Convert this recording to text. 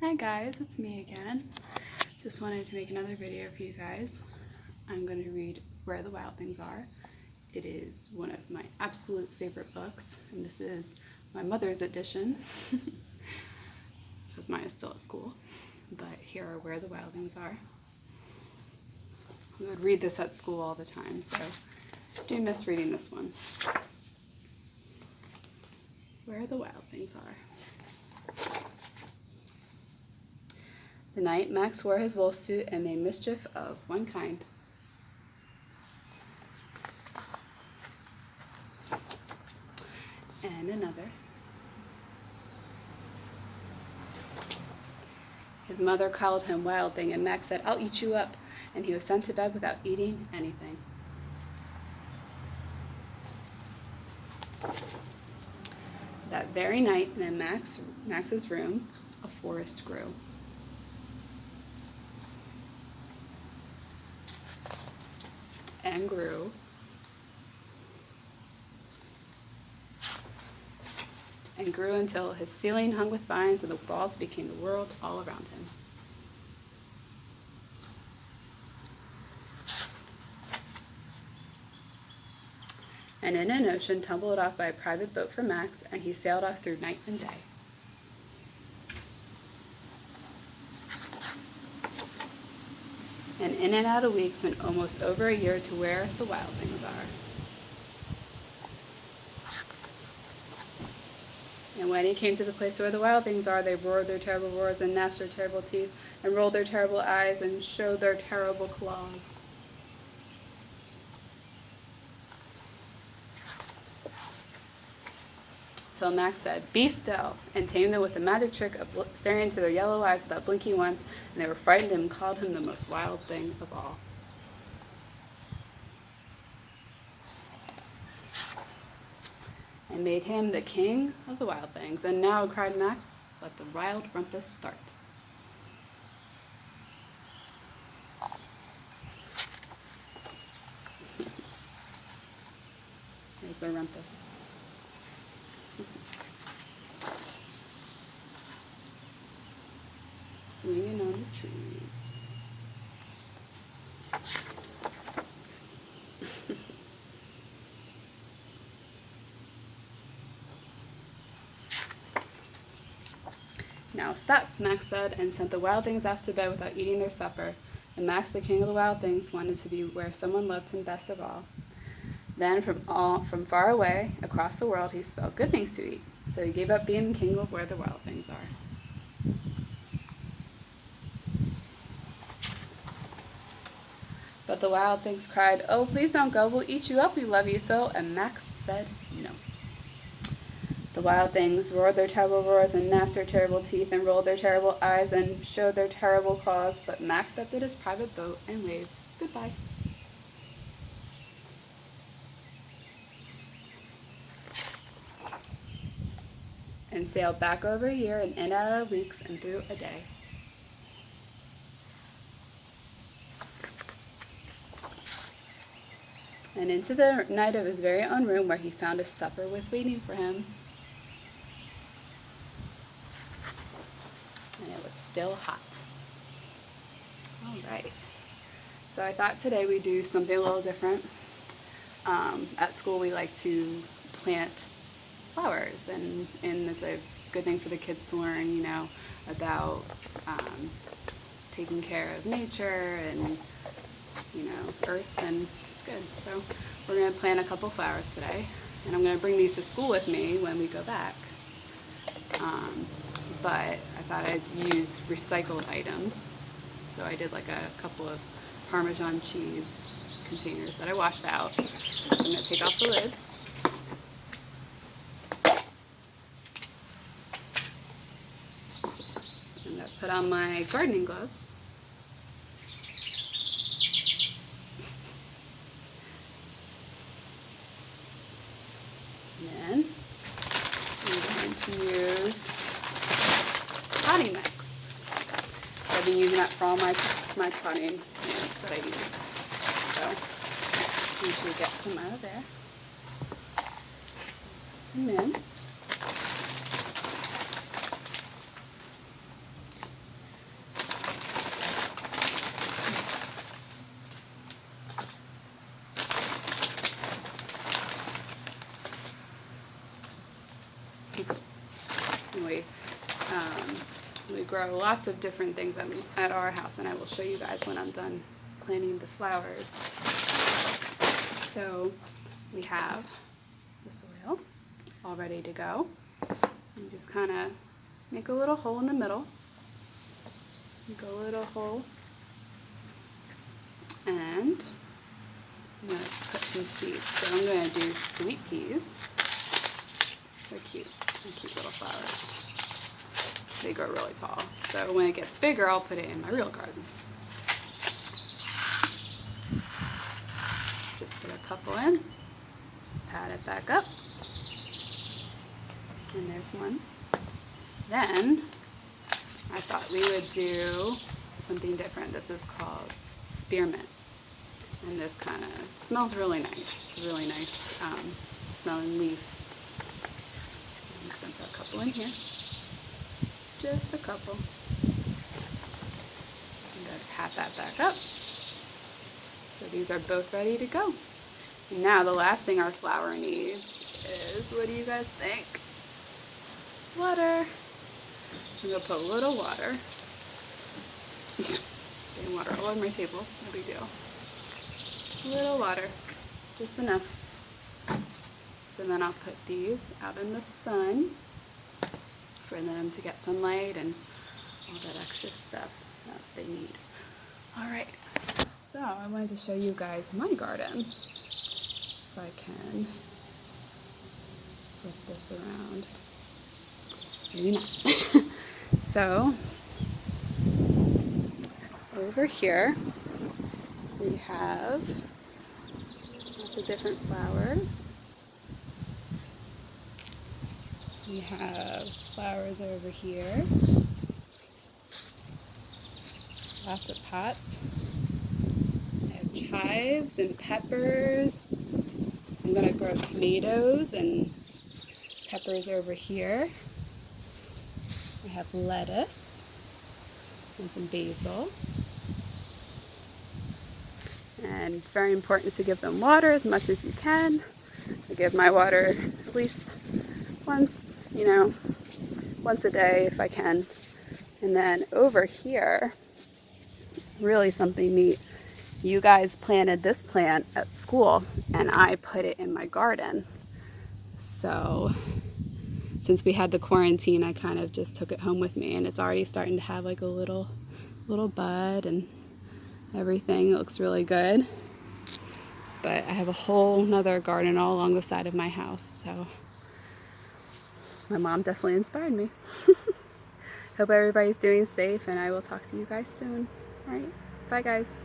Hi guys, it's me again. Just wanted to make another video for you guys. I'm going to read Where the Wild Things Are. It is one of my absolute favorite books, and this is my mother's edition, because mine is still at school. But here are Where the Wild Things Are. We would read this at school all the time, so I do miss reading this one. Where the Wild Things Are. The night Max wore his wolf suit and made mischief of one kind. And another. His mother called him Wild Thing, and Max said, "I'll eat you up." And he was sent to bed without eating anything. That very night, in Max's room, a forest grew. And grew. And grew until his ceiling hung with vines and the walls became the world all around him. And in an ocean tumbled off by a private boat for Max, and he sailed off through night and day. And in and out of weeks and almost over a year to where the wild things are. And when he came to the place where the wild things are, they roared their terrible roars and gnashed their terrible teeth and rolled their terrible eyes and showed their terrible claws. Till Max said, "Be still," and tamed them with the magic trick of staring into their yellow eyes without blinking once, and they were frightened and called him the most wild thing of all. And made him the king of the wild things. And now, cried Max, let the wild rumpus start. Here's the rumpus. Swinging on the trees. Now stop, Max said, and sent the wild things off to bed without eating their supper. And Max, the king of the wild things, wanted to be where someone loved him best of all. Then from far away, across the world, he smelled good things to eat. So he gave up being the king of where the wild things are. But the wild things cried, "Oh, please don't go. We'll eat you up. We love you so." And Max said no. The wild things roared their terrible roars and gnashed their terrible teeth and rolled their terrible eyes and showed their terrible claws. But Max stepped in his private boat and waved goodbye. And sailed back over a year and in and out of weeks and through a day. And into the night of his very own room, where he found his supper was waiting for him. And it was still hot. All right. So I thought today we'd do something a little different. At school we like to plant flowers, and it's a good thing for the kids to learn, about taking care of nature and, earth, and it's good. So we're going to plant a couple flowers today, and I'm going to bring these to school with me when we go back. But I thought I'd use recycled items. So I did like a couple of Parmesan cheese containers that I washed out. So I'm going to take off the lids. I'm going to put on my gardening gloves. And then I'm going to use potting mix. I've been using that for all my potting plants that I use. So I usually get some out of there. Put some in. We grow lots of different things at our house, and I will show you guys when I'm done planting the flowers. So we have the soil all ready to go. You just kind of make a little hole in the middle. Make a little hole. And I'm going to put some seeds. So I'm going to do sweet peas. They're cute. They're cute little flowers. They grow really tall. So when it gets bigger, I'll put it in my real garden. Just put a couple in. Pat it back up. And there's one. Then I thought we would do something different. This is called spearmint. And this kind of smells really nice. It's a really nice smelling leaf. I'm just going to put a couple in here. Just a couple. I'm going to pat that back up. So these are both ready to go. And now the last thing our flower needs is, what do you guys think? Water. So I'm going to put a little water. Getting water all over my table, no big deal. A little water, just enough. So then I'll put these out in the sun for them to get sunlight and all that extra stuff that they need. All right, so I wanted to show you guys my garden. If I can flip this around. Maybe not. So over here we have lots of different flowers. We have flowers over here. Lots of pots. I have chives and peppers. I'm going to grow tomatoes and peppers over here. I have lettuce and some basil. And it's very important to give them water as much as you can. I give my water at least once, once a day if I can. And then over here, really something neat. You guys planted this plant at school and I put it in my garden. So since we had the quarantine, I kind of just took it home with me, and it's already starting to have like a little bud and everything. It looks really good. But I have a whole nother garden all along the side of my house, so my mom definitely inspired me. Hope everybody's doing safe, and I will talk to you guys soon. All right, bye guys.